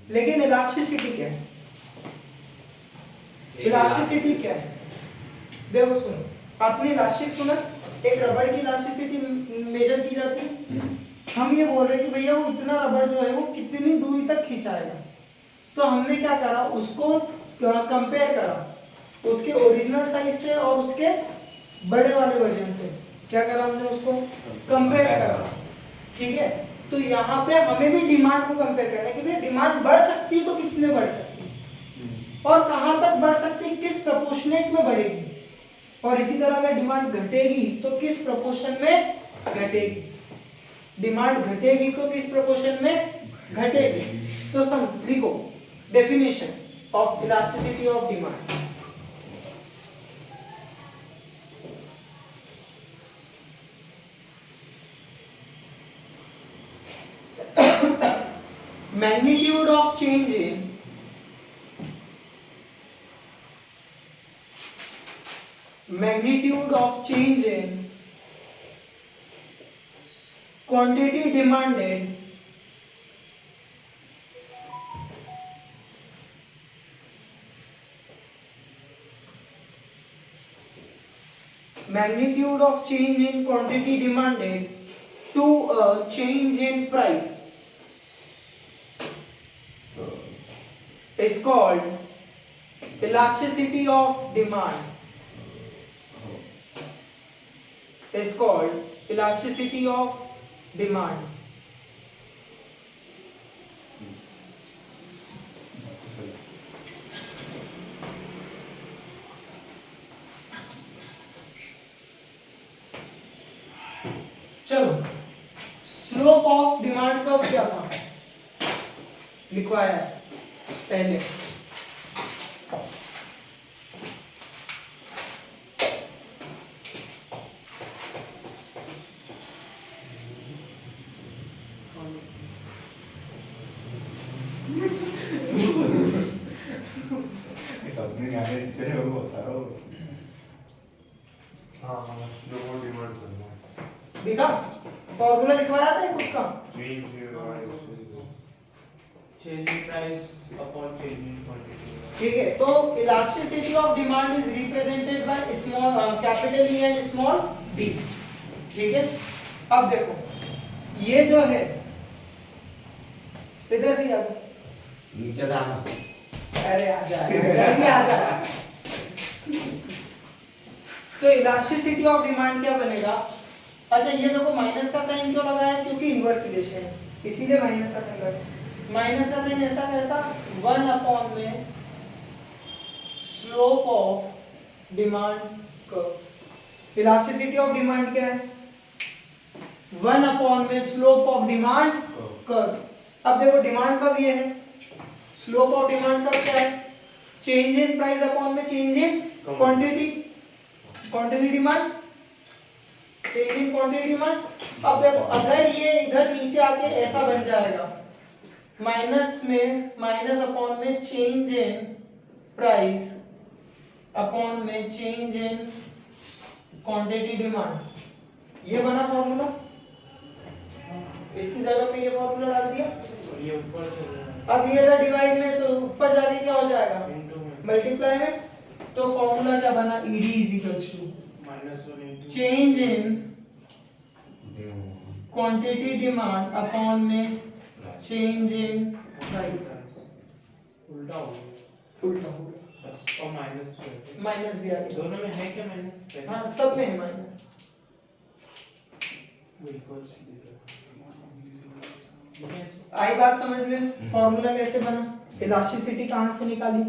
लेकिन इलास्टिसिटी क्या है? इलास्टिसिटी क्या है? देखो सुनो, आपने इलास्टिक सुना, एक रबड़ की इलास्टिसिटी मेजर की जाती है। हम ये बोल रहे हैं कि भैया वो इतना रबड़ जो है वो कितनी दूरी तक खिंचाएगा। तो हमने क्या करा, उसको कंपेयर करा उसके ओरिजिनल साइज से और उसके बड़े वाले वर्जन से। क्या करा हमने, उसको कंपेयर करा। ठीक है, तो यहाँ पे हमें भी डिमांड को कंपेयर करना है कि भाई डिमांड बढ़ सकती है तो कितने बढ़ सकती है और कहाँ तक बढ़ सकती है, किस प्रोपोर्शनेट में बढ़ेगी, और इसी तरह अगर डिमांड घटेगी तो किस प्रोपोर्शन में घटेगी, डिमांड घटेगी तो किस प्रोपोर्शन में घटेगी। तो सम लिखो definition of elasticity of demand. magnitude of change in quantity demanded to a change in price is called elasticity of demand. Is called elasticity of demand. चलो, स्लोप ऑफ डिमांड कर्व क्या था, लिखवाया है पहले। देखा, फॉर्मूला लिखवाया था एक उसका, change in price upon change in quantity. ठीक है। तो elasticity of demand is represented by small capital E and small D. ठीक है, अब देखो ये जो है, इधर से आ नीचे जाना, अरे आ जा जल्दी आ जा। तो इलास्टिसिटी ऑफ डिमांड क्या बनेगा, अच्छा ये देखो माइनस का साइन क्यों लगाया, क्योंकि इनवर्स रिलेशन है इसीलिए माइनस का साइन लगाया। माइनस का साइन ऐसा कैसा, 1 अपॉन में slope of demand curve. Elasticity of demand क्या है, 1 अपॉन में स्लोप ऑफ डिमांड कर्व। अब देखो डिमांड कर्व ये है, स्लोप ऑफ डिमांड कर्व क्या है, चेंज इन प्राइस अपॉन में change in quantity, quantity demand, change in quantity demand. अब देखो अगर ये इधर नीचे आके ऐसा बन जाएगा, माइनस में माइनस अपॉन में चेंज इन प्राइस अपॉन में चेंज इन क्वांटिटी डिमांड, ये बना फॉर्मूला। इसकी जगह पे ये फॉर्मूला डाल दिया, और ये ऊपर चल रहा है अब ये रहा डिवाइड में, तो ऊपर जाके क्या हो जाएगा, into में मल्टीप्लाई में। तो फॉर्मूला क्या बना, ED is equals to -1 into change in quantity demand upon में चेंज इन प्राइस। उल्टा हो गया उल्टा हो गया, बस, और माइनस पे माइनस भी आ गया। दोनों में है क्या माइनस? हाँ सब में है माइनस। इक्वल्स आई बात समझ में, फॉर्मूला कैसे बना, इलास्टिसिटी कहां से निकाली,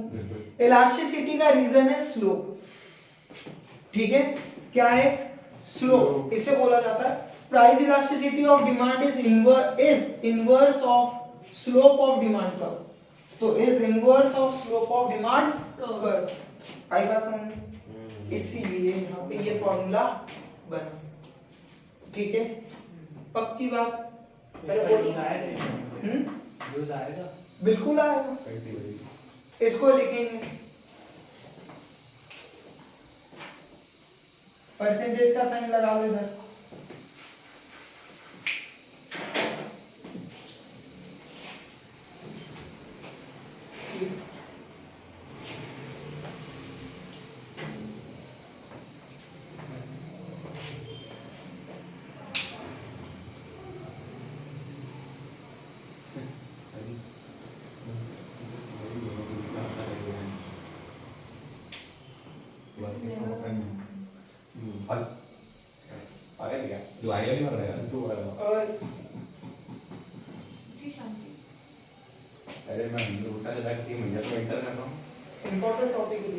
इलास्टिसिटी का रीजन है स्लोप। ठीक है, क्या है, स्लोप। इसे बोला जाता है price elasticity of demand is inverse of slope of demand curve. तो is inverse of slope of demand curve. आई बात समझ में, इसीलिए यहाँ पे ये फॉर्मूला बना। ठीक है, पक्की बात। बिल्कुल आएगा, इसको लिखेंगे परसेंटेज का साइन लगा लो इधर। चीज। और जी शांति। अरे मैं हिंदी उल्टा चला कि मुझे तो एंटर कर रहा हूँ इम्पोर्टेंट टॉपिक है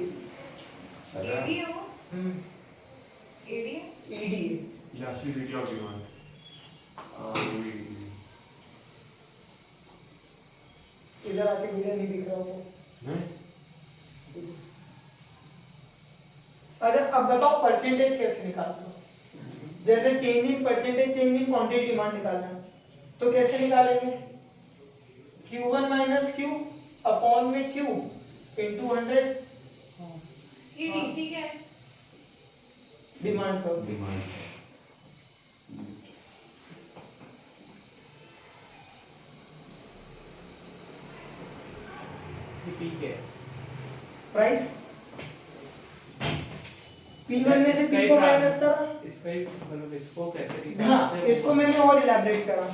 एडी है वो? एडी है? ईडी। Elasticity of demand. इधर आके वीडियो नहीं दिख रहा हो। नहीं? अच्छा अब बताओ परसेंटेज कैसे निकालते हो? जैसे change in percentage change in quantity demand निकालना है तो कैसे निकालेंगे? Q1 माइनस Q अपॉन में Q इनटू 100 EDC क्या है? डिमांड का। डिमांड ठीक है। प्राइस P1 में से P को माइनस करा। इसका ही मतलब इसको कैसे लिखा? हाँ इसको मैंने और इलैबोरेट करा।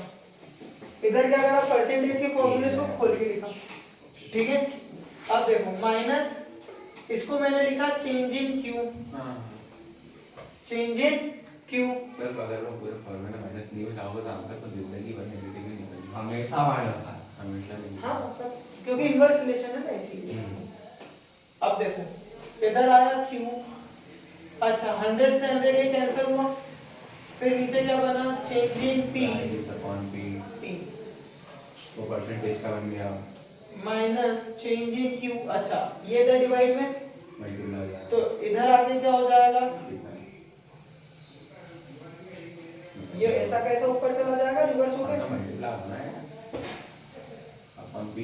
इधर क्या करा परसेंटेज के फॉर्मूले को खोल के लिखा। ठीक है अब देखो माइनस इसको मैंने लिखा चेंज इन Q। हाँ चेंज इन Q सर अगर वो पूरे फॉर्मूला माइनस नहीं उठाओगे तो आंसर तो जिंदगी भर नेगेटिव ही निकलेगी हमेशा माइनस था हमेशा नहीं हाँ क्योंकि इनवर्स रिलेशन है ना इसीलिए। अब देखो इधर आया Q। अच्छा 100 से 100 ये कैंसिल हुआ फिर नीचे क्या बना change in P upon P P वो परसेंटेज का बन गया माइनस चेंज इन Q। अच्छा ये इधर डिवाइड में मल्टीप्लाई हो जाएगा तो इधर आके क्या हो जाएगा ये ऐसा कैसा ऊपर चला जाएगा रिवर्स होके मल्टीप्लाई होना है upon P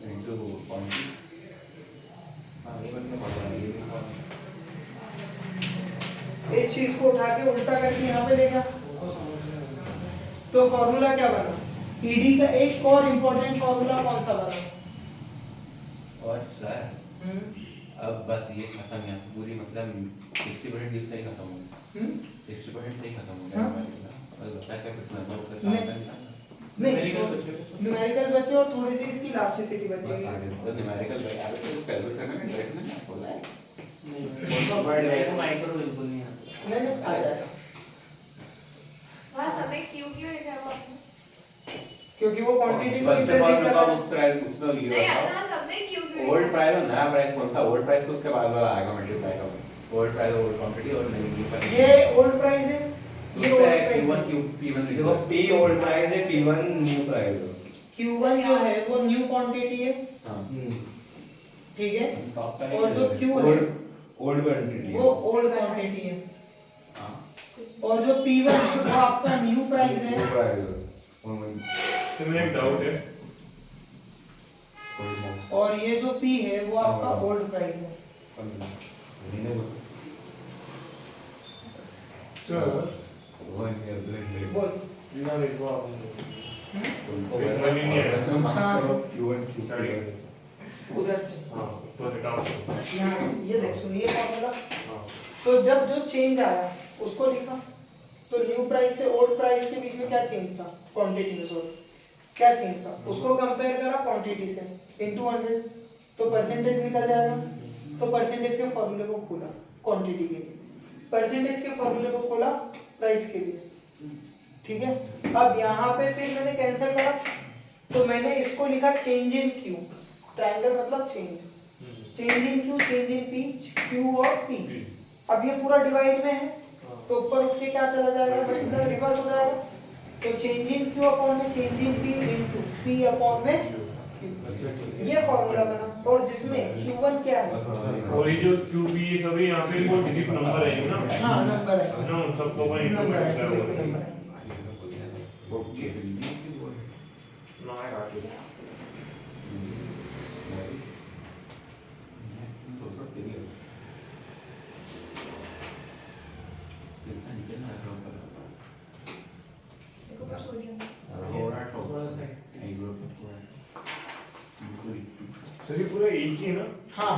into upon P हां ये बनने वाला है ये इस चीज को उठा के उल्टा करके यहाँ पे लेगा तो फॉर्मूला क्या बना ईडी का एक और इम्पोर्टेंट फॉर्मूला कौन सा बना? और सर अब बस ये खत्म है पूरी मतलब 60% इसका ही खत्म हो गया 60% से ही खत्म हो गया बस बता क्या कुछ नंबर का काम करना न्यूमेरिकल बचे और थोड़ी सी इसकी इलास्टिसिटी बचेगी। तो न्यूमेरिकल यार तो कैलकुलेट करना है डायरेक्ट ना बोला है माइक्रो बिल्कुल नहीं आता। नहीं आ जाएगा वहाँ समय क्यों क्यों लिखा है वो आपने? क्योंकि वो क्वांटिटी को फर्स्ट ऑफ ऑल रिप्रेजेंट कर का रहा है। उस प्राइस उसमें ये नहीं बताओ अपना समय क्यों क्यों ओल्ड लिखा है? प्राइस और नया प्राइस कौन सा ओल्ड प्राइस तो उसके बाद वाला आएगा मल्टीप्लाई का ओल्ड प्राइस ओल्ड क्वांटिटी और नई पर ये ओल्ड प्राइस है ये ओल्ड प्राइस Q1 है। P1 लिख देखो दो P ओल्ड प्राइस है P1 न्यू प्राइस है। Q1 जो है वो न्यू क्वांटिटी है हां ठीक है टॉप का और जो Q है ओल्ड क्वांटिटी वो ओल्ड क्वांटिटी है हां और जो P1 है वो आपका न्यू प्राइस है। न्यू प्राइस है। तो मेरा एक डाउट है और ये जो P है वो आपका ओल्ड प्राइस है। सर बोल ना मेरे को आपने कहाँ से? स्टडी उधर से हाँ तो हटाओ यहाँ से ये देख सुनिए फॉर्मूला हाँ तो जब जो चेंज आया उसको लिखा तो न्यू प्राइस से ओल्ड प्राइस के बीच में क्या चेंज था क्वांटिटी में सॉरी क्या चेंज था उसको कंपेयर करा क्वांटिटी से इनटू 100 तो परसेंटेज निकल जाएगा तो परसेंटेज के फॉर्मूले को खोला क्वांटिटी के लिए परसेंटेज के फॉर्मूले को खोला प्राइस के लिए ठीक है। अब यहाँ पे फिर मैंने कैंसिल करा तो मैंने इसको लिखा चेंज इन Q ट्रायंगल मतलब change in Q change in P Q और P अब ये पूरा डिवाइड में है तो ऊपर उठ के क्या चला जाएगा मल्टीप्लाई रिवर्स हो जाएगा तो चेंज इन Q अपॉन में change in P into P upon में Q ये फॉर्मूला बना और जिसमें Q1 क्या है और ये जो QP ये सभी यहाँ पे वो डिजिट नंबर है ना हाँ नंबर है ना उन सबको वही नंबर है इंप्लीमेंट बिल्कुल करा नंबर है ना है काटो देखो बस हो गया। थोड़ा सा बिल्कुल सर ये पूरा एक ही है ना? हाँ,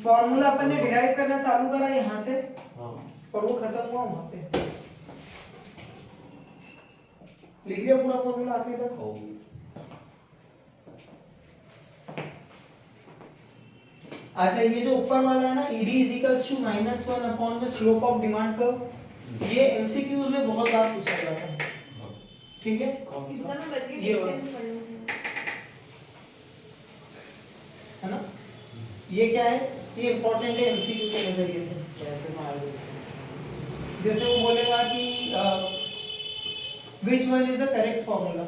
फॉर्मूला अपन ने डिराइव करना चालू करा यहाँ से हाँ। और वो खत्म हुआ वहां पे। लिख लिया पूरा फॉर्मूला आखिरी तक? ओ अच्छा, ये जो ऊपर वाला है ना, ED is to -1 upon the slope of demand curve, ये एमसीक्यूज में बहुत बार पूछा जाता है। ठीक है, इसका मैं बदली ये डिक्शन वाला। पढ़ लूं। है ना? ये क्या है? ये इंपॉर्टेंट है एमसीक्यू के नजरिए से। कैसे मार दो? जैसे वो बोलेगा कि which one is the correct formula,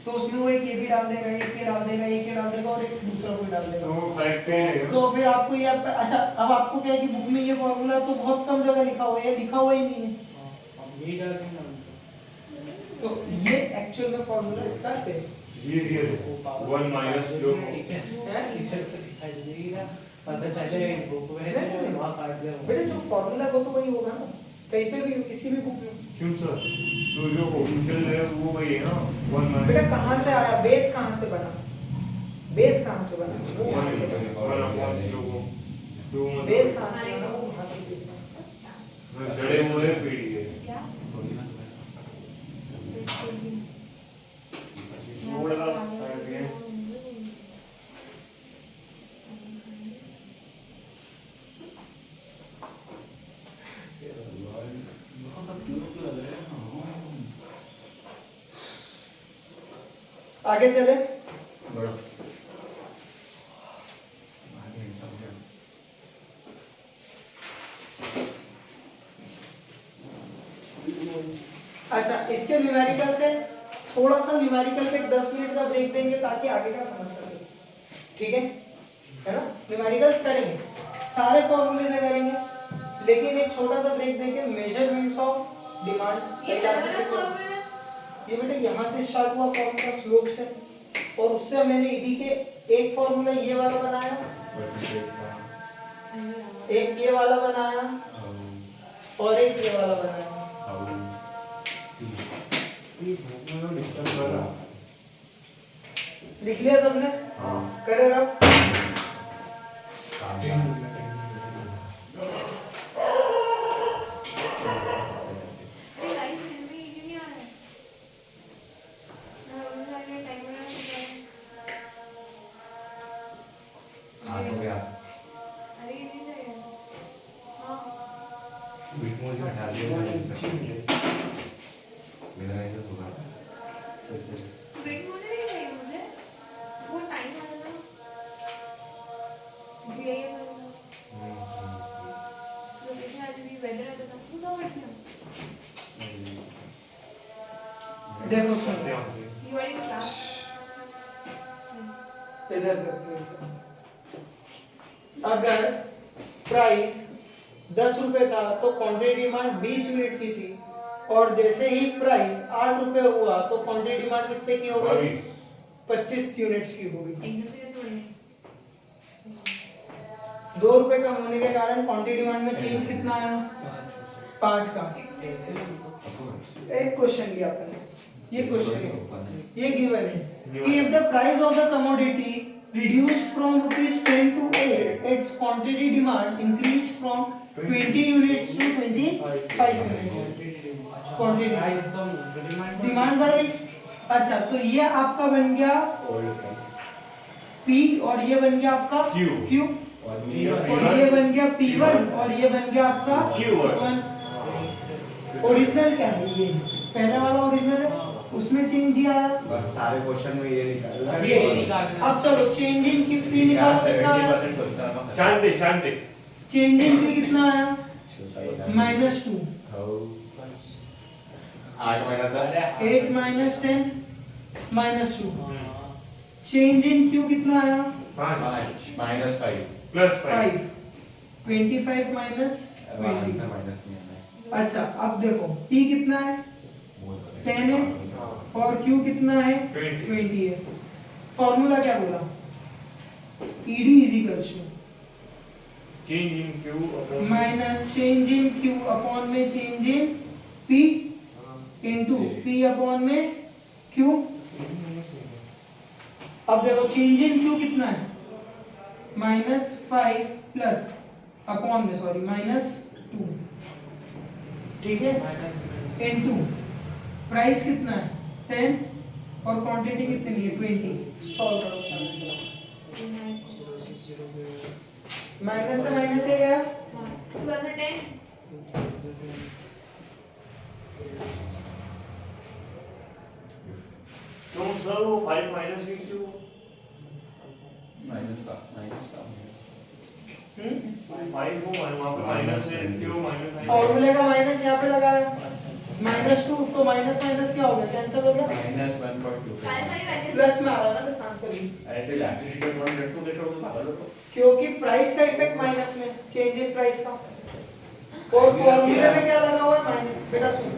तो उसमें वो एक ये भी डाल देगा, एक ये डाल देगा, एक ये डाल देगा और एक दूसरा कोई डाल देगा। तो फैक्ट है। तो फिर आपको ये अच्छा, अब आपको क्या है कि बुक में ये फॉर्मूला तो बहुत कम जगह लिखा हुआ है, लिखा हुआ ही नहीं है। अब यही डाल देना। तो ये एक्चुअल में फॉर्मूला इसका है। ये रियल है। 1 माइनस जो टीचर से दिखाई देगी ना, पता चले बुक में है तो वहाँ काट दे। बेटे जो फॉर्मूला वो तो वही होगा ना, कहीं पे भी किसी भी बुक में। क्यों सर? तो जो कोफिशिएंट है वो वही है ना, 1 माइनस। बेटा कहाँ से आया, बेस कहाँ से बना, बेस कहाँ से बना, वो वहाँ से बना। बेस कहाँ से बना, वो वहाँ से बेस बना। जड़े हुए पीढ़ी है। क्या? सोनी ना थोड़ा साइड में। आगे चले। बड़ा अच्छा, इसके न्यूमेरिकल से थोड़ा सा न्यूमेरिकल पे 10 मिनट का ब्रेक देंगे ताकि आगे का समझ सके। ठीक है ना? न्यूमेरिकल्स करेंगे, सारे फॉर्मूले से करेंगे, लेकिन एक छोटा सा ब्रेक देके मेजरमेंट्स ऑफ डिमांड। ये अलग अलग फॉर्मूला। ये बेटा यहाँ से स्टार्ट हुआ फॉर्मूला स्लोप से, और उससे मैंने ईडी के एक फॉर्मूला ये वाला बनाया, एक ये वाला बनाया और एक ये वाला बनाया। ये बुक में तो डिस्टर्ब कर रहा। लिख लिया सबने? करे रब। अरे गाइस मेरे में ये क्यों नहीं आ रहा है? मैं ऑनलाइन टाइमर लगा हो गया अरे ये नहीं चाहिए। हाँ बीच में मुझे हटा दिया मेरा ऐसा होगा वेट मुझे नहीं चाहिए, मुझे वो टाइम आ जाना जी ये लोकेशन आती थी, वेदर आता था, वो सब हट गया। देखो सुन, यू आर इन क्लास। इधर देखो, अगर प्राइस 10 रुपए था तो क्वांटिटी डिमांड 20 यूनिट की थी, और जैसे ही प्राइस 8 रुपए हुआ तो क्वांटिटी डिमांड कितने की हो गई? 25 यूनिट्स की हो गई। एग्जाम तो जैसे बढ़ने 2 रुपए कम होने के कारण क्वांटिटी डिमांड में चेंज कितना आया? 5 का। एक क्वेश्चन लिया आपने, ये क्वेश्चन ये गिवन है कि if the price of the commodity reduced from ₹10 to 8, its quantity demand increased from 20 units to 25 units. Quantity price come, demand बढ़ गई। अच्छा, तो ये आपका बन गया P और ये बन गया आपका Q और ये बन गया P1 और ये बन गया आपका Q1। ओरिजिनल क्या है? ये पहला वाला ओरिजिनल है, उसमें चेंज ही आया। बस सारे क्वेश्चन में ये निकालना ये नहीं निकालना। अब चलो चेंज इन Q3 निकालो, कितना आया? शांति शांति। चेंज इन P कितना आया? -2। 8 महीना 10 8 - 10 -2। चेंज इन Q कितना आया? 5 -5 प्लस 5 5। 25 माइनस 20। अच्छा, अब देखो P कितना है? 10 है और Q कितना है? 20 है। फॉर्मूला क्या बोला? ED is change in Q upon minus change in Q upon में change in P into P upon में Q। अब देखो चेंज इन Q कितना है? -5 प्लस अपॉन में सॉरी -2, ठीक है, इनटू प्राइस कितना है 10 और क्वांटिटी कितनी है 20। सॉल्व करो माइनस से माइनस से गया 210 तो सर वो 5 माइनस भी क्यों माइनस का 5 को वहां पे माइनस है क्यों माइनस है फॉर्मूले का माइनस यहाँ पे लगाया -2 तो माइनस माइनस क्या हो गया कैंसिल हो गया माइनस 1.2 सारी वैल्यूज प्लस में आ रहा है ना तो आंसर भी अरे तो इलेक्ट्रिसिटी का थोड़ा रेट को कैसे होगा पागल हो तो क्योंकि प्राइस का इफेक्ट माइनस में चेंज इन प्राइस का और फॉर्मूले में क्या लगा हुआ है माइनस। बेटा सुन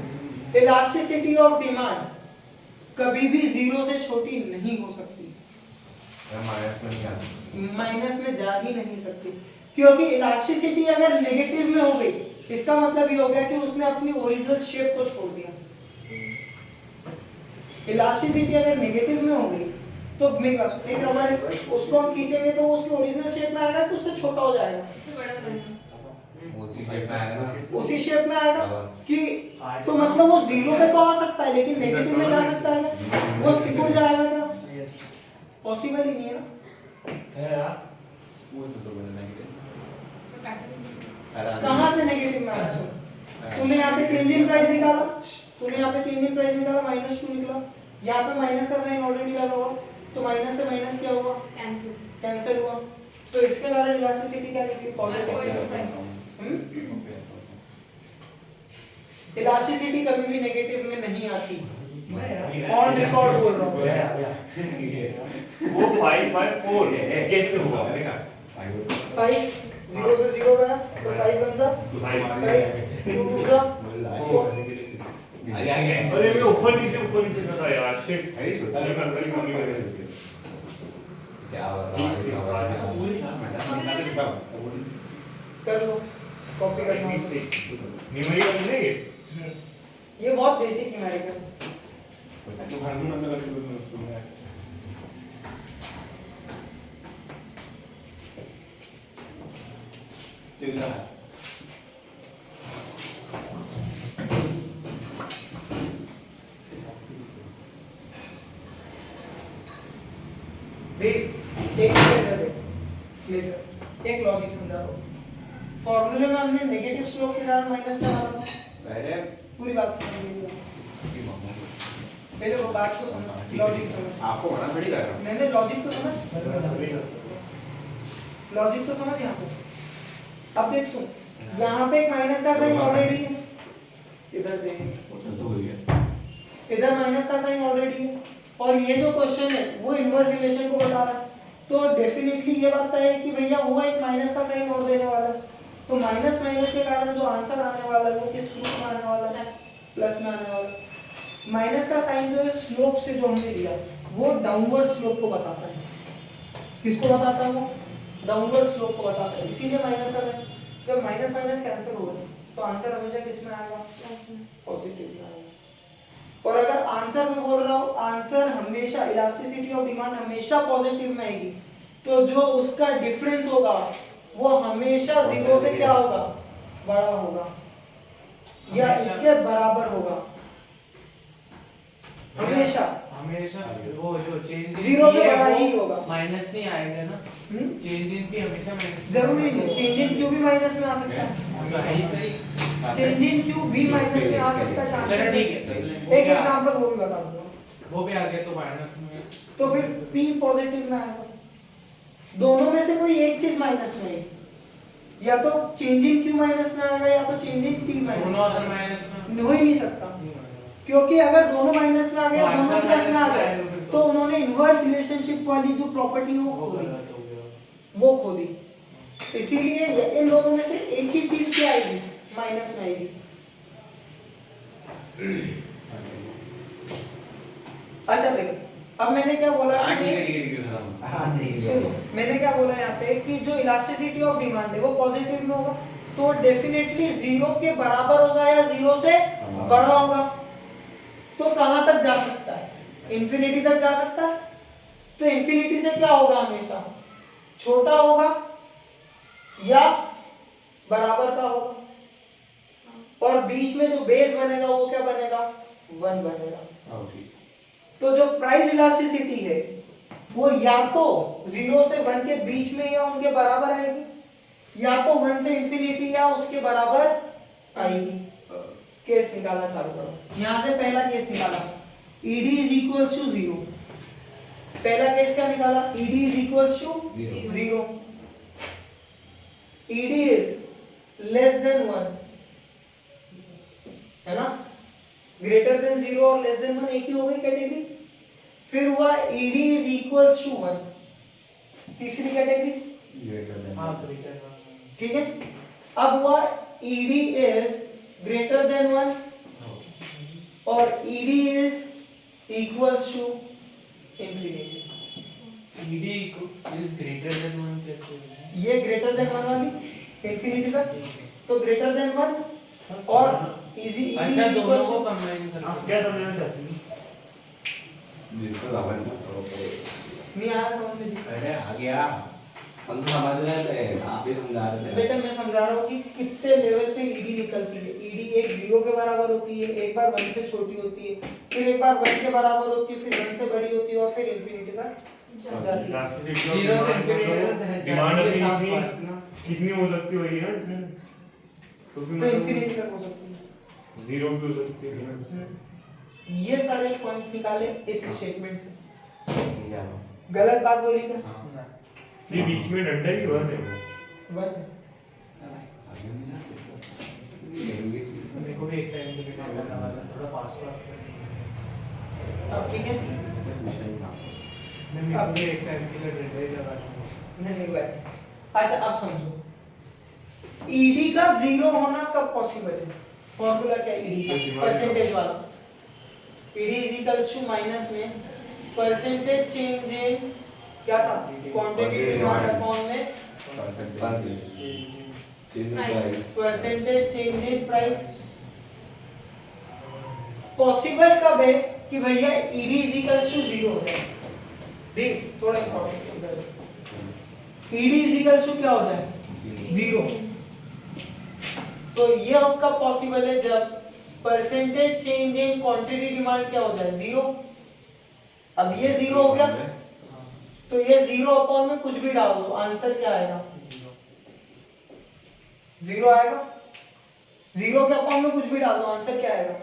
इलास्टिसिटी ऑफ डिमांड कभी भी 0 से छोटी नहीं हो सकती, माइनस में क्या माइनस में जा ही नहीं सकती, क्योंकि इलास्टिसिटी अगर नेगेटिव में हो गई इसका मतलब ये हो गया कि उसने अपनी ओरिजिनल शेप को छोड़ दिया। इलास्टिसिटी अगर नेगेटिव में हो गई तो मेरे पास एक रबड़ है उसको हम खींचेंगे तो वो उसकी ओरिजिनल शेप में आएगा तो उससे छोटा हो जाएगा, उससे बड़ा हो जाएगा। उसी शेप में आएगा ना उसी शेप में आएगा कि तो मतलब वो 0 पे तो आ सकता है लेकिन नेगेटिव में जा सकता है ना, वो सिकुड़ जाएगा क्या, पॉसिबल ही नहीं है ना। है यार वो तो बोल नेगेटिव तो काटो। कहां से नेगेटिव में आ रहा है? सुन तूने यहाँ पे चेंज इन प्राइस निकाला, तूने यहाँ पे चेंज इन प्राइस निकाला -2 निकला, यहाँ पे माइनस का साइन ऑलरेडी लगा हुआ तो माइनस से माइनस क्या हुआ कैंसिल। कैंसिल हुआ, तो इसके कारण इलास्टिसिटी क्या निकली पॉजिटिव। इलास्टिसिटी कभी भी नेगेटिव में नहीं आती, ऑन रिकॉर्ड बोल रहा हूँ। वो 5/4 कैसे हुआ 5 0 से 0 गया तो 5 बन जा 5 2 जा 4। अरे मैं ऊपर नीचे कर रहा यार शिट अरे सोता है क्या हो रहा है कर लो कॉपी करना होगा। न्यूमेरिकल नहीं ये बहुत बेसिक न्यूमेरिकल एक लॉजिक समझा दो। फॉर्मूले में हमने नेगेटिव स्लोप के कारण माइनस का माना, अरे पूरी बात समझ लीजिए, पहले वो बात को समझ, लॉजिक समझ। आपको मना थोड़ी कर रहा हूँ मैंने लॉजिक तो समझ, लॉजिक तो समझ यहाँ पे। अब देख सुन, यहाँ पे एक माइनस का साइन ऑलरेडी है, इधर देख, इधर माइनस का साइन ऑलरेडी है, और ये जो क्वेश्चन है वो इनवर्स रिलेशन को बता रहा है, तो डेफिनेटली ये बात है कि भैया वो एक माइनस का साइन और देने वाला है, तो माइनस माइनस के कारण जो आंसर आने वाला है वो किस रूप में आने वाला है, प्लस में आने वाला है। माइनस का साइन जो है स्लोप से जो हमने लिया वो डाउनवर्ड स्लोप को बताता है, किसको बताता है वो, डाउनवर्ड स्लोप को बताता है, इसीलिए माइनस का साइन, जब माइनस माइनस कैंसिल हो गए तो आंसर हमेशा किस में आएगा, पॉजिटिव में आएगा। और अगर आंसर में बोल रहा हूँ आंसर हमेशा इलास्टिसिटी ऑफ डिमांड हमेशा पॉजिटिव में आएगी, तो जो उसका डिफरेंस होगा वो हमेशा 0 से क्या होगा, बड़ा होगा या इसके बराबर होगा, हमेशा हमेशा वो जो चेंज 0 से बड़ा ही होगा। माइनस नहीं आएगा ना, चेंज इन भी हमेशा माइनस जरूरी नहीं, चेंज इन क्यू भी माइनस में आ सकता है, तो है ही सही। चेंज इन क्यू भी माइनस में आ सकता है, चलो चांसेस ठीक है, एक एग्जांपल वो भी बता दूंगा, वो भी आ गया तो माइनस में, तो फिर p पॉजिटिव में आएगा, दोनों में से कोई एक चीज माइनस में आएगी, या तो चेंज इन क्यू माइनस में आएगा या तो चेंज इन p माइनस दोनों अगर माइनस में हो ही नहीं सकता, क्योंकि अगर दोनों माइनस में आ गया दोनों प्लस में आ गए तो उन्होंने इनवर्स रिलेशनशिप वाली जो प्रॉपर्टी है वो गलत हो गया। वो खो दी, इसीलिए इन दोनों में से एक ही चीज क्या आएगी, माइनस में आएगी। अच्छा देखो अब मैंने क्या बोला कि सुनो, मैंने क्या बोला यहाँ पे कि जो इलास्टिसिटी ऑफ डिमांड है वो पॉजिटिव में होगा, तो डेफिनेटली 0 के बराबर होगा या 0 से बड़ा होगा, तो कहां तक जा सकता है, इंफिनिटी तक जा सकता है, तो इंफिनिटी से क्या होगा हमेशा, छोटा होगा या बराबर का होगा, और बीच में जो बेस बनेगा वो क्या बनेगा, 1 बनेगा। ओके तो जो प्राइस इलास्टिसिटी है वो या तो 0 से 1 के बीच में या उनके बराबर आएगी, या तो 1 से इंफिनिटी या उसके बराबर आएगी। केस निकालना चालू करो। यहां से पहला केस निकाला, ED इज इक्वल्स टू 0। पहला केस क्या निकाला, ED is equals to 0। ED is less than 1, है ना, ग्रेटर देन 0 और लेस देन 1 एक ही हो गई कैटेगरी। फिर हुआ ED इज इक्वल्स टू 1, तीसरी कैटेगरी, ग्रेटर देन हाँ ग्रेटर ठीक है। अब हुआ ED इज ग्रेटर देन 1 और ED is equals to infinity. ED is greater than 1 कैसे होगा? ये ग्रेटर देन 1 वाली इंफिनिटी तक, तो ग्रेटर देन 1 और इजी अच्छा दोनों को कंबाइन आप करके क्या समझना चाहती हैं? जिसको समझना ओके नहीं आया समझ में? अरे आ गया। हम तो समझ रहे थे, आप ही समझा रहे थे। बेटा मैं समझा रहा हूँ कि कितने लेवल पे ED निकलती है। ED एक 0 के बराबर होती है, एक बार 1 से छोटी होती है, फिर एक बार 1 के बराबर होती है, फिर 1 से बड़ी होती है और फिर इंफिनिटी तक जाती है। इलास्टिसिटी और 0 से डिमांड infinity मतलब तक डिमांड जाती है, साफ अपनी बात ना। कितनी हो सकती होगी ना? तो फिर तो इंफिनिटी तक हो सकती है। 0 भी हो सकती है। ये सारे पॉइंट निकाले इस स्टेटमेंट से। क्या गलत बात बोली क्या? हां ये बीच में डंडा ही हुआ है। 1 मेरे को भी एक टाइम के लिए करना लगा था, थोड़ा पास अब ठीक है। मैं मेरे को भी एक टाइम के लिए डंडा ही लगा था। नहीं भाई, अच्छा अब समझो ED का 0 होना कब पॉसिबल है? फॉर्मूला क्या है ED का? परसेंटेज वाला। ED is equals to minus में परसेंटेज चेंज इन क्या था, क्वांटिटी डिमांड अपॉन में percentage change in price. Possible कब है कि भैया ED इज इक्वल्स टू 0 हो जाए? देख थोड़ा इंपॉर्टेंट इधर, ED इज इक्वल्स टू क्या हो जाए, 0। तो ये कब पॉसिबल है, जब percentage change in quantity demand क्या हो जाए, 0। अब ये 0 हो गया, तो ये 0 अपॉन में कुछ भी डाल दो, आंसर क्या आएगा, 0 आएगा। 0 के अपॉन में कुछ भी डाल दो, आंसर क्या आएगा,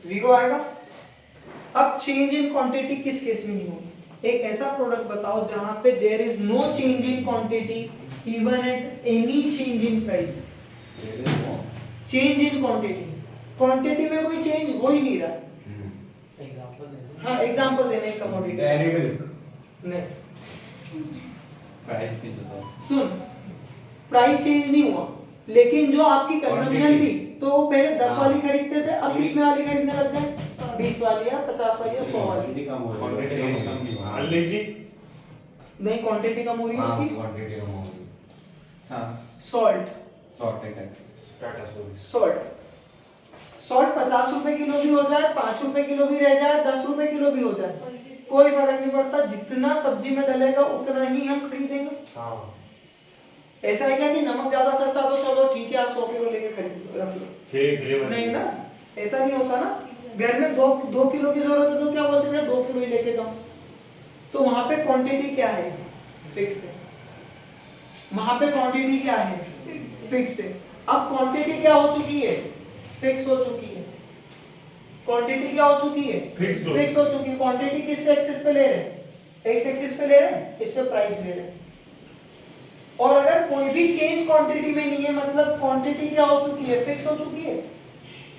0 आएगा। अब चेंज इन क्वांटिटी किस केस में नहीं होगी? एक ऐसा प्रोडक्ट बताओ जहां पे there is no change in quantity even at any change in price. Change in quantity, quantity में कोई चेंज हो ही नहीं रहा। एग्जांपल दे दो। हाँ एग्जांपल देना है कमोडिटी। डेयरी मिल्क नहीं प्राइस नहीं बताओ। सुन, प्राइस चेंज नहीं हुआ, लेकिन जो आपकी कंजम्पशन थी तो वो पहले 10 वाली खरीदते थे, अब कितने वाली खरीदने लग गए, 20 वाली या 50 वाली या 100 वाली। क्वांटिटी कम हो रही क्वांटिटी है, कम टेस्ट हो कम नहीं हो रहा। अल्लेजी नहीं क्वांटिटी कम हो रही है हाँ, उसकी। क्वांटिटी कम हो रही है। हाँ, सॉल्ट, सॉर्टेड है। टाटा सोरी। सॉल्ट 50 रुपए किलो भी हो जाए, 5 रुपए किलो भी रह जाए, 10 रुपए किलो भी हो जाए, कोई फर्क नहीं पड़ता। जितना सब्जी में डलेगा उतना ही हम खरीदेंगे। हां ऐसा है क्या कि नमक ज्यादा सस्ता तो चलो ठीक है आप 100 किलो लेके खरीद रख लो, खेले नहीं ना, ऐसा नहीं होता ना। घर में 2 किलो की जरूरत है तो क्या बोलते हैं 2 किलो ही लेके जाओ। तो वहां पे क्वांटिटी क्या है, फिक्स है। वहां पे क्वांटिटी क्या है, फिक्स है। अब क्वांटिटी क्या हो चुकी है, फिक्स हो चुकी है। क्वांटिटी क्या हो चुकी है, फिक्स हो चुकी है। क्वांटिटी किस एक्सिस पे ले रहे हैं, एक्स एक्सिस पे ले रहे हैं, इस पे प्राइस ले रहे हैं। और अगर कोई भी चेंज क्वांटिटी में नहीं है, मतलब क्वांटिटी क्या हो चुकी है, फिक्स हो चुकी है,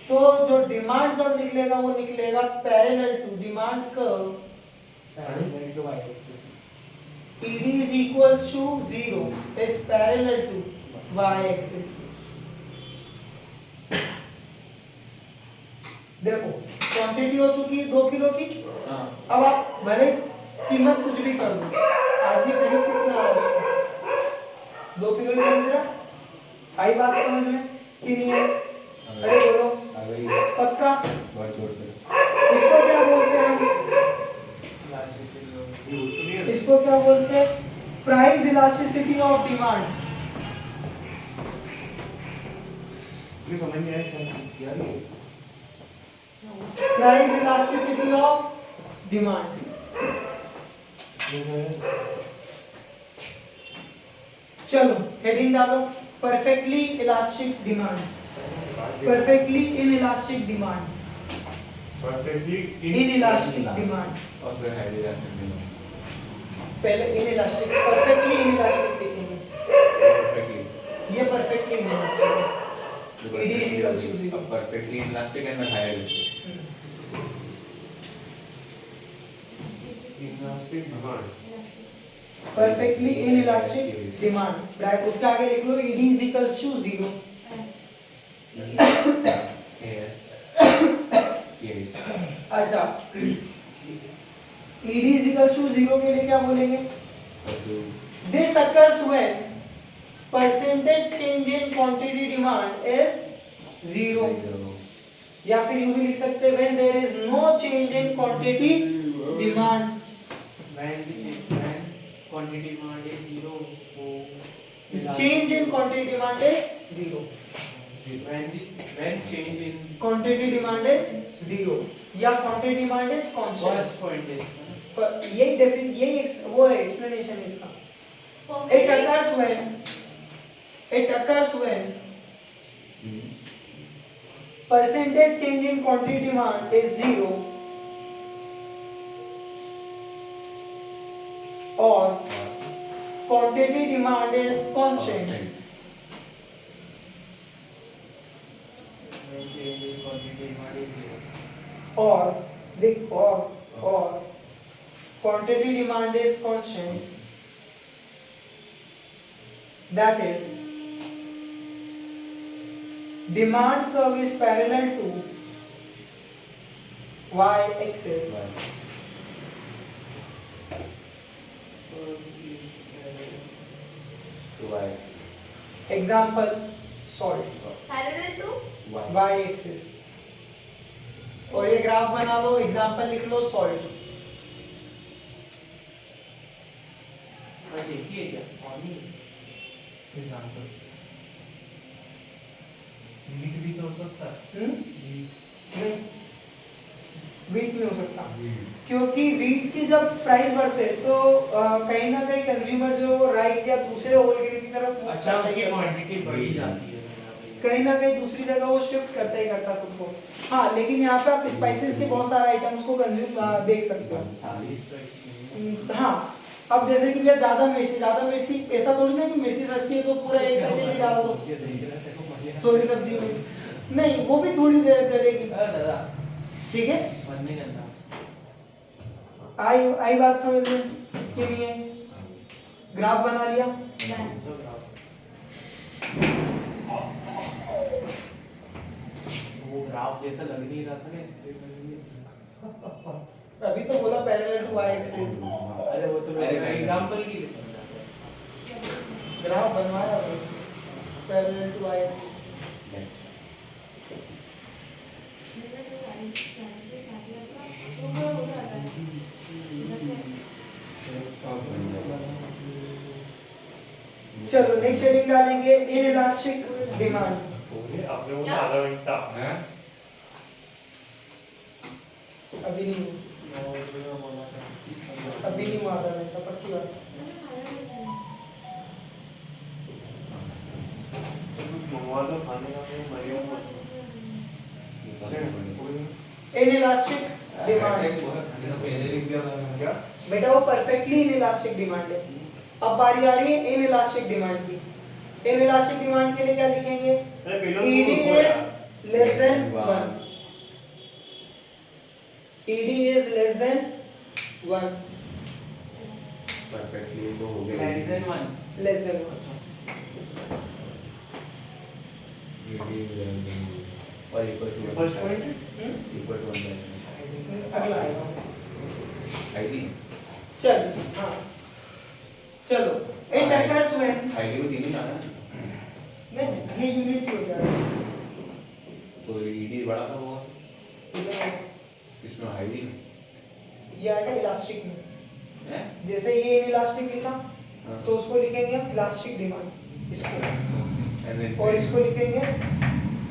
तो जो डिमांड कर्व निकलेगा वो निकलेगा parallel to demand curve parallel to y axis. ED is equals to 0 is parallel to y axis। देखो क्वांटिटी हो चुकी है 2 किलो की। हाँ अब आप भले कीमत कुछ भी कर दो, आदमी खरीद कितना रहा उसको, 2 किलो ही खरीद रहा। आई बात समझ में कि नहीं है? अरे बोलो आ गई पक्का। बहुत जोर से। इसको क्या बोलते हैं हम, यूज तो नहीं है। इसको क्या बोलते हैं, प्राइस इलास्टिसिटी ऑफ डिमांड, ये समझ नहीं आया क्या ये प्राइस इलास्टिसिटी ऑफ डिमांड। चलो हेडिंग डालो, perfectly elastic demand, perfectly inelastic demand, perfectly inelastic demand. और फिर हाईली इलास्टिक डिमांड पहले इनइलास्टिक, परफेक्टली इनइलास्टिक लिखेंगे, परफेक्टली ये परफेक्टली इनइलास्टिक है। ED is equals to zero. Perfectly elastic and highly elastic demand perfectly inelastic demand, bracket उसके आगे लिख लो ED is equals to 0। Yes अच्छा, ED is equals to 0 के लिए क्या बोलेंगे? This occurs when percentage change in quantity demand is 0, या फिर यूं भी लिख सकते हैं when there is no change in quantity demand। when quantity demand is 0, Change in quantity demand is 0, when change in quantity demand is 0 या quantity demand is constant। first point is यही वो है explanation इसका। It occurs when percentage change in quantity demand is 0 or quantity demand is constant। when change in quantity demand is 0 or quantity demand is constant, that is demand curve is parallel to y axis example salt parallel to y axis। और ये graph बना लो, example लिख लो salt. देखिए क्या पानी example meet भी तो हो सकता है नहीं, वीट नहीं हो सकता, क्योंकि वीट की जब प्राइस बढ़ते हैं तो कहीं ना कहीं कंज्यूमर जो वो राइस या दूसरे होल ग्रेन की तरफ move अच्छा करता ही उसकी करता है। क्वांटिटी बढ़ी जाती है कहीं ना कहीं दूसरी जगह वो शिफ्ट करता ही करता खुद को। हाँ, लेकिन यहाँ पे आप स्पाइसेस के बहुत सारे आइटम्स को कंज्यूम देख सकते हो। हाँ, अब जैसे कि भैया ज्यादा मिर्ची, ऐसा थोड़ी ना कि मिर्ची सस्ती है तो पूरा एक पैकेट ही डाल दो ये देख रहा देखो बढ़िया थोड़ी सब्जी में, नहीं वो भी थोड़ी रेट करेगी। दादा ठीक है, बनने का अंदाज आई बात समझ में कि नहीं है? ग्राफ बना लिया, वो ग्राफ जैसा लग नहीं रहा था ना इसलिए अभी तो बोला पैरेलल टू वाई एक्सिस, अरे वो तो मैं एग्जांपल के लिए समझा था ग्राफ बनवाया पैरेलल टू वाई एक्सिस। चलो नेक्स्ट हेडिंग डालेंगे इनइलास्टिक डिमांड। आपने वो आधा घंटा अभी नहीं हुआ आधा घंटा, पक्की बात। कुछ मंगवा दो खाने का मैं मरे इनइलास्टिक डिमांड पहले लिख दिया था क्या बेटा, वो परफेक्टली इनइलास्टिक डिमांड है। अब बारी आ रही है इनइलास्टिक डिमांड की। इनइलास्टिक डिमांड के लिए क्या लिखेंगे? ED is less than 1, ED is less than 1, perfectly तो हो गया लेस देन 1 less than 1। और equal to first point equal to 1 अगला आएगा, आईडी चल हाँ चलो। इट occurs when, आईडी में तीनों जाना नहीं ये यूनिट ही हो जाएगा, तो ईडी बड़ा का होगा इधर इसमें आईडी में ये आएगा इलास्टिक में। है जैसे ये इलास्टिक लिखा तो उसको लिखेंगे हम इलास्टिक डिमांड इसको, And then और इसको लिखेंगे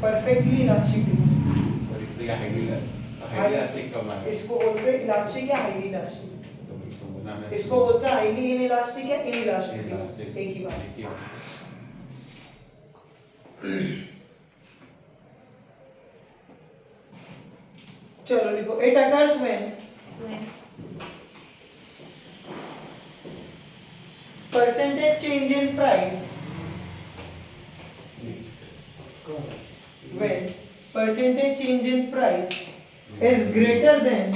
परफेक्टली इलास्टिक डिमांड। और इसको या हाईली इलास्टिक कब आया? इसको बोलते हैं इलास्टिक या हाईली इलास्टिक। तो इसको बोलना है इसको बोलते हैं हाईली इन इलास्टिक या इन इलास्टिक, इलास्टिक। एक ही बात। एक ही बात। चलो लिखो, it occurs when When percentage change in price, when percentage change in price is greater than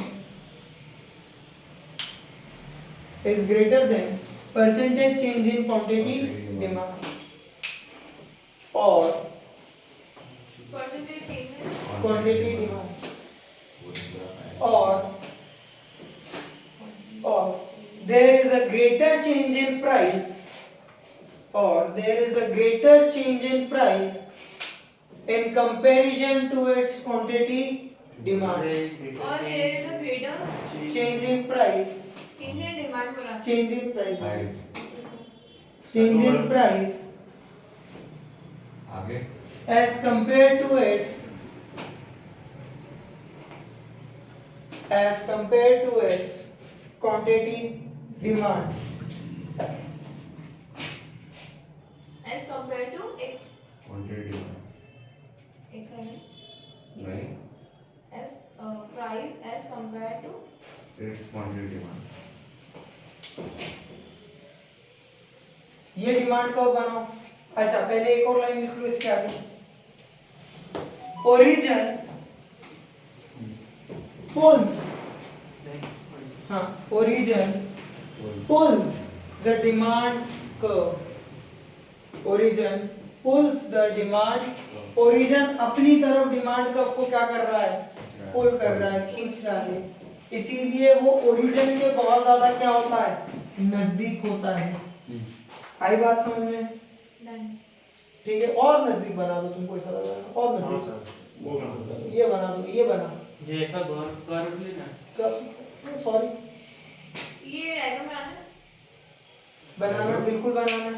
percentage change in quantity demand, or percentage changes, quantity demand, or there is a greater change in price, in comparison to its quantity demand, or there is a greater change in price, change in demand बोला। change in price, Price। change in price आगे as compared to its quantity demand, As compared to X, quantity demand X है ना? नहीं As price as compared to it's quantity demand. ये demand कब बनाओ? अच्छा पहले एक और लाइन लिख लो इसके आगे, ओरिजिन pulls, हाँ origin pulls the demand curve, origin pulls the demand, origin अपनी तरफ डिमांड कर्व को क्या कर रहा है? पुल कर रहा है, खींच रहा है, इसीलिए वो ओरिजिन के बहुत ज्यादा क्या होता है? नजदीक होता है। आई बात समझ में? done। ठीक है, और नजदीक बना दो, तुमको ऐसा लग रहा है और नजदीक, वो बना दो। ये बना दो, ये बना ये ऐसा कर्व लेना। सॉरी ये डायग्राम बनाना, बिल्कुल बनाना।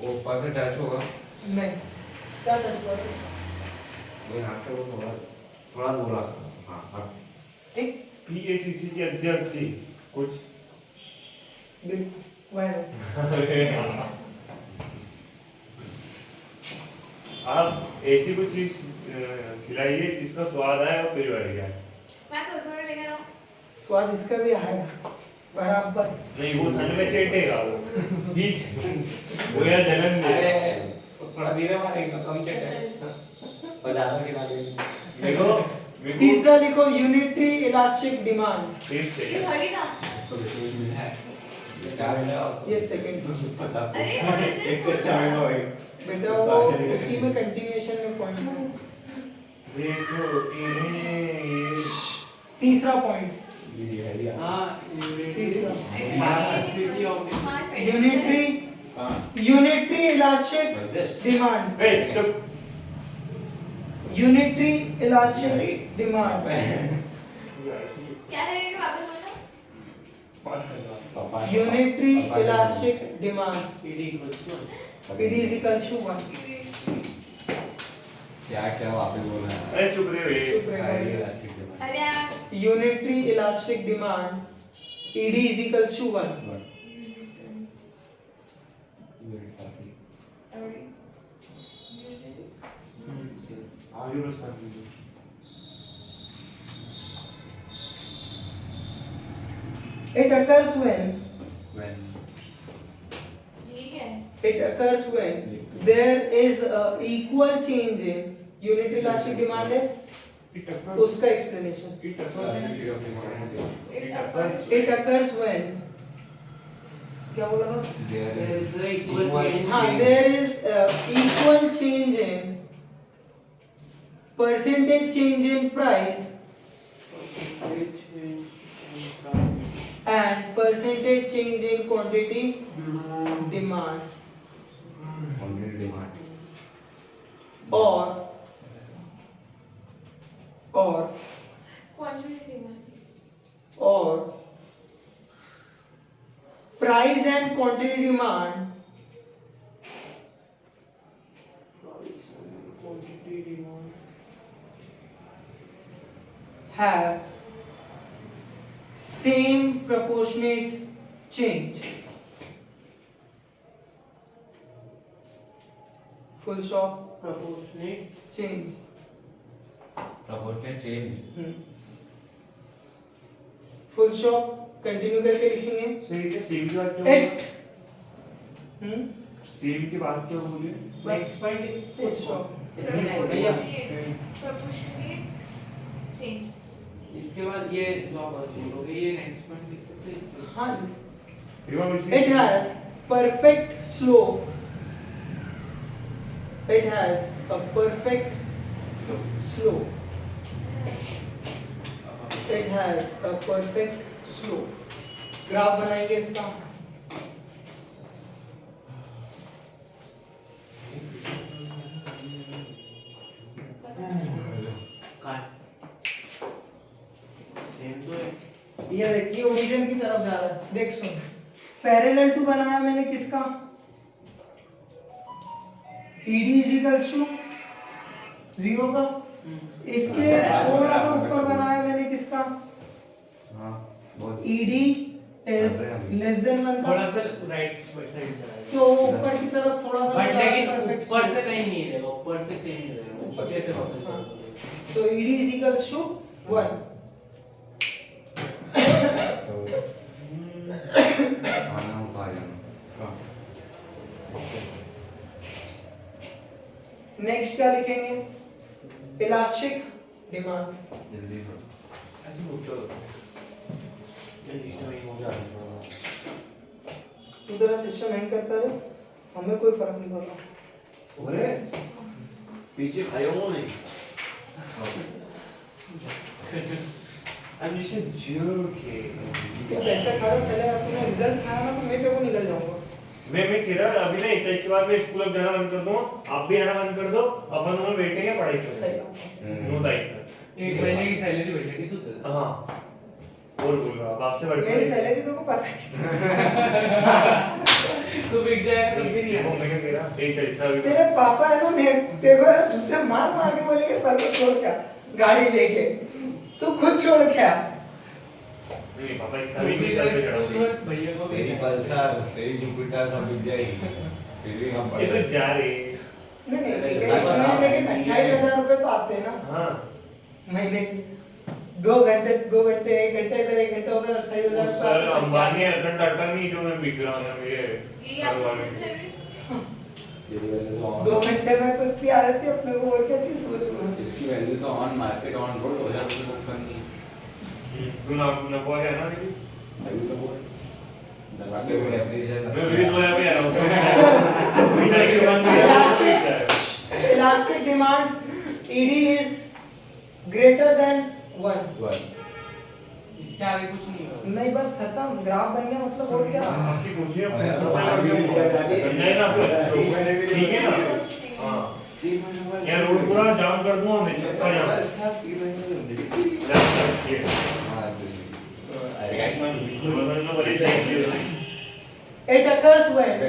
वो ऊपर से टच होगा नहीं, क्या टच हुआ? वो यहाँ से वो थोड़ा थोड़ा दूर रखा। हाँ हाँ ठीक, पीएसीसी के अध्यक्ष जी कुछ बिल्कुल वह आप ऐसी कुछ चीज खिलाइए जिसका स्वाद आए और पेट भर जाए। मैं कुरकुरे लेकर आऊँ। स्वाद इसका भी आएगा बराबर। नहीं वो ठंड में चेटेगा वो ठीक वो यार जलन अरे दे। थोड़ा धीरे मारेगा, कम चटे और ज्यादा गिरा देंगे। देखो तीसरा लिखो, यूनिटरी इलास्टिक डिमांड, ठीक ये है। थर्ड ही था। तो बिल्कुल मिला है। क्या मिला? ये सेकंड। पता अरे, एक कच्चा मिला एक बेटा वो उसी में कंटिन्यूएशन में पॉइंट है। देखो इन्हें ये तीसरा पॉइंट, जी है लिया। हाँ तीसरा हाँ, यूनिटरी इलास्टिक डिमांड, ए चुप यूनिटरी इलास्टिक डिमांड, क्या है ये वापस बोलो। Unitary elastic demand, ED equals to it is equals to 1। क्या क्या वापस बोल रहा है? अरे चुप रहे चुप वे रहे। Highly elastic demand. अरे यार, unitary elastic demand ED is equals to 1। Unit काफी आगे बस कर दीजिए। It occurs when ठीक है। it occurs when there is a equal change in unit elastic demand है, उसका explanation। It occurs when क्या बोला था? there is a equal change हाँ, in- there is a equal change in percentage change in price percentage change in price and percentage change in quantity demand, or quantity demand. or price and quantity demand have same proportionate change. Full stop. Proportionate Change. Proportionate change. Full stop continue करके लिखेंगे सही है सीम की बात क्यों eight सीम की बात क्यों बोली next point is full stop इसमें भैया proportionate change. इसके बाद ये जो आप छोड़ोगे ये नेक्स्ट पॉइंट लिख सकते हैं हाँ Riva it has perfect slope, it has a perfect slope, it has a perfect slope. Graph बनाएंगे इसका सेम तो है ये देखिए ओरिजिन की तरफ जा रहा है देख सुन पैरेलल टू बनाया मैंने किसका ED इज इक्वल्स टू 0 का इसके थोड़ा सा ऊपर बनाया मैंने किसका हाँ बहुत ED is less than 1 थोड़ा का सा राइट साइड जाएगा तो ऊपर की तरफ थोड़ा सा बट लेकिन perfect ऊपर slope. से कहीं नहीं रहेगा ऊपर से सेम ही रहेगा ऊपर से कैसे हाँ. पॉसिबल तो ED is equals to 1 खाना खा जाना नेक्स्ट क्या लिखेंगे इलास्टिक डिमांड जल्दी करो ऐसे पूछो तू तेरा सिस्टम हैंग करता है हमें कोई फर्क नहीं पड़ रहा अरे पीछे खाया हूं नहीं I'm just a joking. क्या पैसा खा रहा चले अपने रिजल्ट खाया ना तो मैं तेरे को निकल जाऊंगा मैं कह रहा अभी नहीं इतने के बाद मैं स्कूल अब जाना बंद कर दूं आप भी आना बंद कर दो अपन दोनो't बैठेंगे पढ़ाई सही करेंगे बात नो दायित्व एक महीने की सैलरी भैया की तू हाँ और बोल रहा अब आपसे बढ़ मेरी सैलरी तो को पता है तू बिक जाएगा कभी भी नहीं मैं आएगा क्या कह रहा एक चल इतना भी तेरे पापा है ना मैं तेरे को ना जूते मार मार के बोलेंगे सर को छोड़ क्या गाड़ी लेके तू खुद छोड़ क्या नहीं पापा इतना तू भी भी नहीं सर पे चढ़ा स्कूल में भैया को भी तेरी पल्सर तेरी जुपिटर सब बिक जाएगी फिर भी हम ये तो जा रहे नहीं नहीं लेकिन 28,000 रुपए तो आते हैं ना हाँ महीने 2 घंटे 1 घंटा इधर 1 घंटा उधर 28,000 सर अंबानी अखंड टाटा नहीं जो मैं बिक रहा हूँ मेरे ये आप इसमें सैलरी तेरी वैल्यू तो ऑन 2 घंटे में तो इतनी आ जाती है अपने को और कैसी सोच रहा हूँ इसकी वैल्यू तो ऑन मार्केट ऑन रोड 2000 रुपये बुक करनी है तू ना नफा है ना मेरी अभी तो बोल बाकी में एप्लीकेशन मैं भी 2000 पे आ रहा हूँ बिना के बाद elastic demand ED is greater than 1 इसके आगे कुछ नहीं होगा नहीं बस खत्म ग्राफ बन गया मतलब और क्या आपकी पूछिए नहीं ना ठीक है ना हाँ यार रोड पूरा जाम कर दूंगा मैं चक्का जाम ये बदलना पड़ेगा it occurs when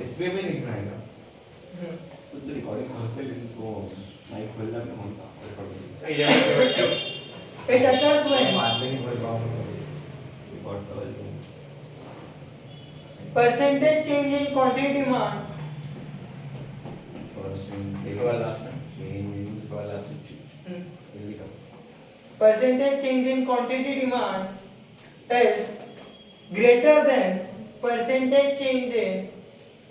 इस पे भी लिखना है ना तो रिकॉर्डिंग खोल पे लेकिन वो माइक खोलना भी होता रिकॉर्डिंग यार it occurs when बाद में नहीं बोल रहा हूँ रिकॉर्ड कर लूँ percentage change in quantity demand एक बार लास्ट में चेंज इसके बाद लास्ट में चेंज ये लिखा percentage change in quantity demand is greater than percentage change in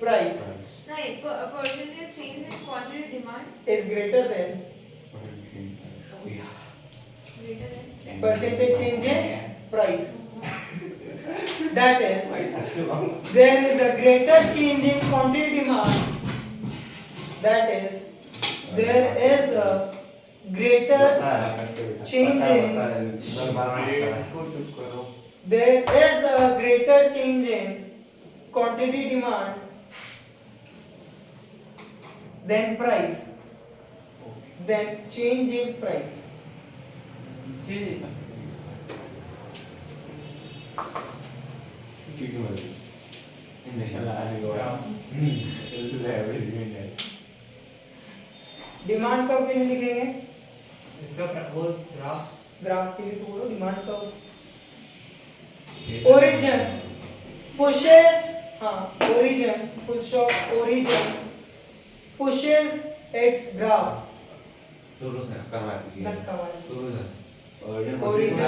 price नहीं percentage change in quantity demand is greater than greater than percentage change in price that is there is a greater change in quantity demand that is there is a greater change in there is a greater change in quantity demand than price than change in price cheating वाली injection लगाने के बाद बिल्कुल average भी नहीं demand curve के लिए लिखेंगे इसका वो ग्राफ ग्राफ के लिए तो बोलो demand curve origin pushes origin full stop origin pushes its graph शुरू से करवा दिया धक्का मार शुरू से origin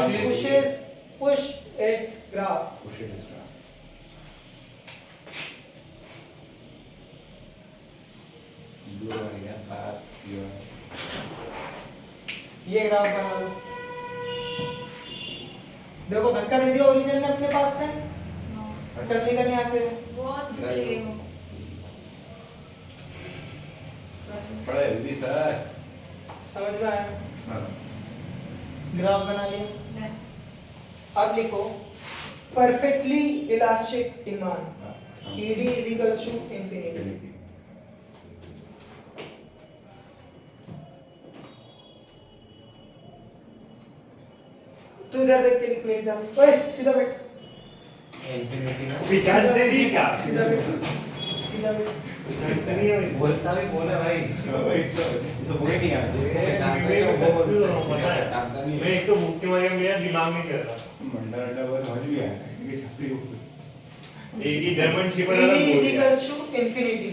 push its graph दूर हो गया बात ये ग्राफ बना लो देखो धक्का दे दिया ओरिजिन ने अपने पास से चल निकल यहाँ से बहुत चल गए वो पढ़े विधि सर समझ में आया हाँ ग्राफ बना लिया Done. अब लिखो perfectly elastic demand ED is equals to infinity तू इधर देख के लिख मेरी तरफ ओए सीधा बैठ इंफिनिटी ना पिछाड़ दे दी क्या सीधा बैठ सीधा बैठ नहीं है बोलता भी बोला भाई तो वो ही नहीं आता जिसको जानता है वो पता है जानता नहीं मैं एक तो भूख के मारे मेरा दिमाग नहीं कर रहा मंडा अंडा बस समझ भी आया कि छपरी हो एक ही जर्मन शिपर ED अलग is बोल दिया equals to infinity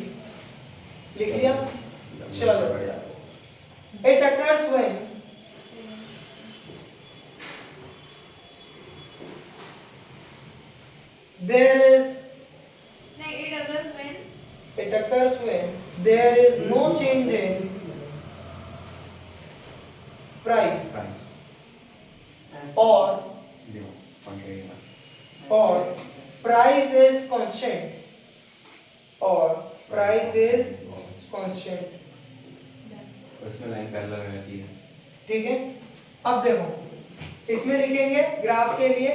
लिख लिया चलो it occurs when there is नहीं it occurs when it occurs when there is no change in price or price is constant or price is constant उसमें line parallel रहती है ठीक है अब देखो इसमें लिखेंगे ग्राफ के लिए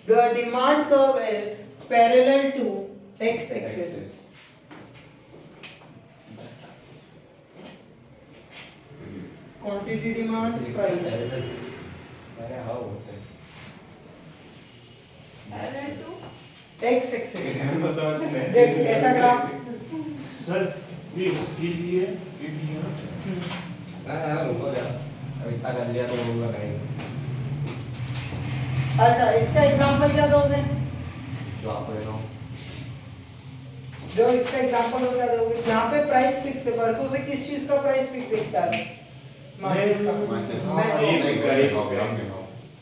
the demand curve is parallel to x axis quantity demand price अरे हाँ होता है parallel to x axis बताओ नहीं देख ऐसा ग्राफ सर ये उसके लिए हाँ हाँ रुको यार अब इतना कर लिया तो होगा नहीं अच्छा इसका एग्जांपल क्या दोगे जो आप कह रहे हो जो इसका एग्जांपल क्या दोगे यहाँ पे प्राइस फिक्स है परसों से किस चीज का प्राइस फिक्स दिखता है माचिस का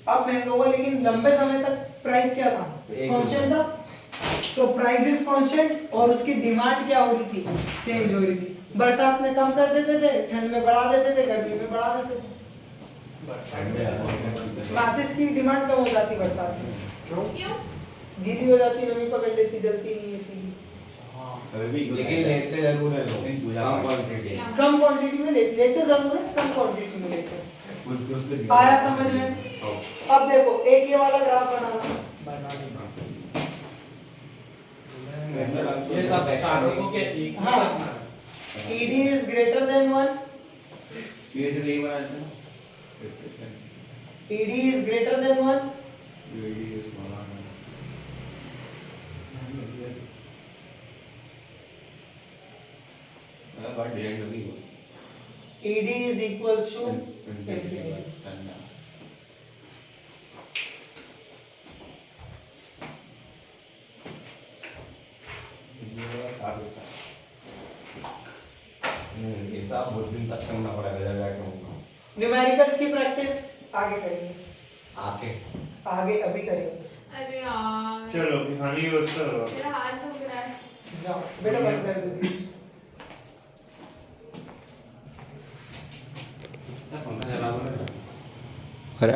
अब महंगा हुआ लेकिन लंबे समय तक प्राइस क्या था कांस्टेंट था तो प्राइस इज कांस्टेंट और उसकी डिमांड क्या हो रही थी चेंज हो रही थी बरसात में कम कर देते थे ठंड में बढ़ा देते थे गर्मी में बढ़ा देते थे माचिस की डिमांड कम हो जाती बरसात में क्यों क्यों गीली हो जाती नमी पकड़ लेती जलती नहीं इसीलिए लेकिन लेते जरूर है लोग कम क्वांटिटी कम क्वांटिटी में लेते जरूर है कम क्वांटिटी में लेते हैं आया समझ में अब देखो एक ये वाला ग्राफ बनाना ये सब चारों के एक ही हाँ। रखना है। ED is greater than 1 ये जो नहीं बनाते हैं ED is greater than 1 video small है बात डिजाइन होगी वो ED is equals to infinity ऐसा बहुत दिन तक करना पड़ेगा जब जाके होगा न्यूमेरिकल्स की प्रैक्टिस आगे करेंगे आके आगे अभी करेंगे अरे यार चलो खाने की व्यवस्था करो मेरा हाथ दुख रहा है जाओ बेटा बंद कर दो पंखा चला दो ना अरे